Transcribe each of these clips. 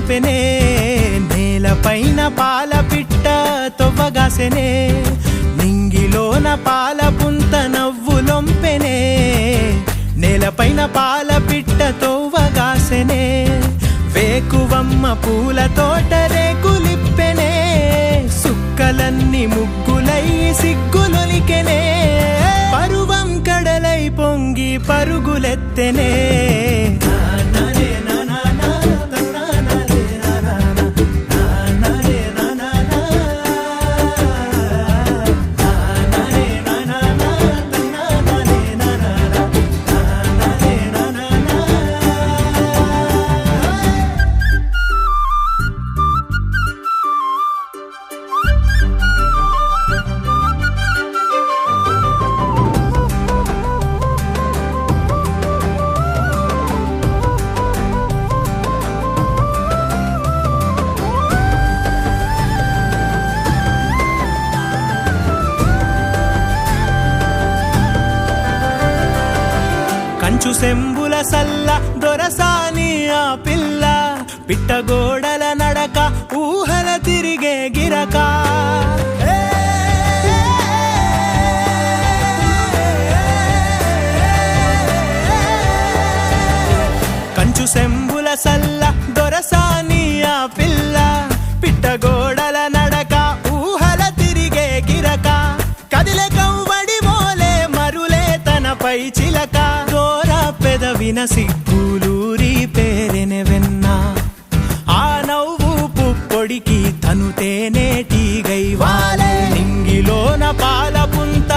లొంపెనే నేలపైన పాల పిట్ట తొవ్వగాసెనే నింగిలోన పాలపుంత నవ్వులొంపెనే నేలపైన పాల పిట్ట తొవ్వగాసెనే వేకువమ్మ పూల తోట రేకులిప్పెనే సుక్కలన్నీ ముగ్గులై సిగ్గులొలికెనే పరువం కడలై పొంగి పరుగులెత్తెనే కంచు సెంబుల సల్ల దొరసాని ఆ పిల్ల పిట్టగోడల నడక ఊహల తిరిగే గిరక కంచు సెంబుల సల్ల దొరసాని ఆ పిల్ల పిట్టగోడల నడక ఊహల తిరిగే గిరక కదిలే కవ్వడి మోలే మరులే తనపై చిలక పెదవిన సిగ్గులూరి పేరెనె వెన్న ఆ నవ్వు పుప్పొడికి తను తేనేటిగై వాలే నింగిలోన పాలపుంత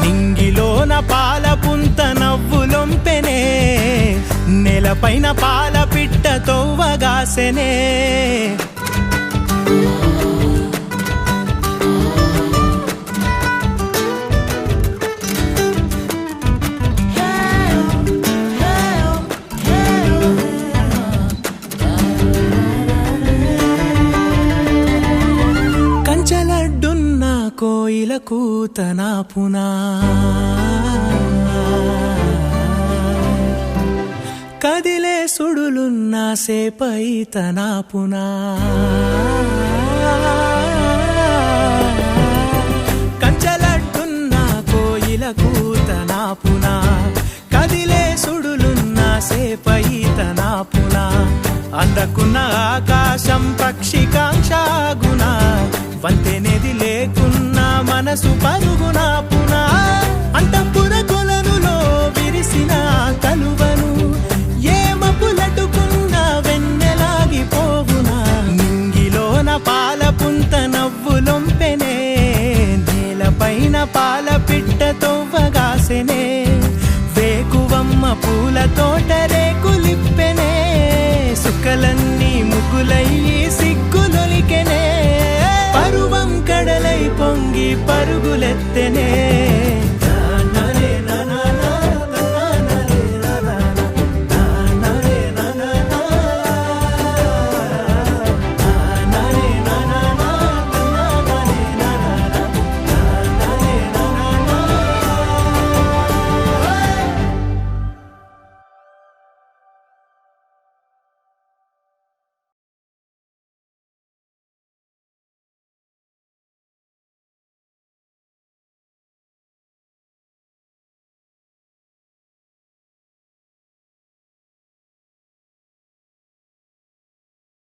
నింగిలోన పాలపుంత నవ్వులొంపెనే నేలపైన పాల పిట్ట తొవ్వగాసెనే కోయిల కూతనా పునా కదిలే సుడులున్నా సేపై తనా పునా కంచలడ్డున్నా కోయిల కూతనా పునా కదిలే సుడులున్నా సేపై తనా పునా అందకున్న ఆకాశం పక్షికాంక్షాగుణ వంతెనేది లేకున్నా మనసు పరుగునా పునా అంతఃపుర కొలనులో విరిసిన కలువను ఏ మపులటుకున్న వెన్నెలాగిపోవునా నింగిలోన పాలపుంత నవ్వులొంపెనే నేలపైన పాల పిట్ట తొవ్వగాసెనే వేకువమ్మ పూల తోట రేకులిప్పెనే సుక్కలన్నీ ముగ్గులయ్యి సిగ్గులొలికెనే పరువం కడలై పొంగి పరుగులెత్తెనే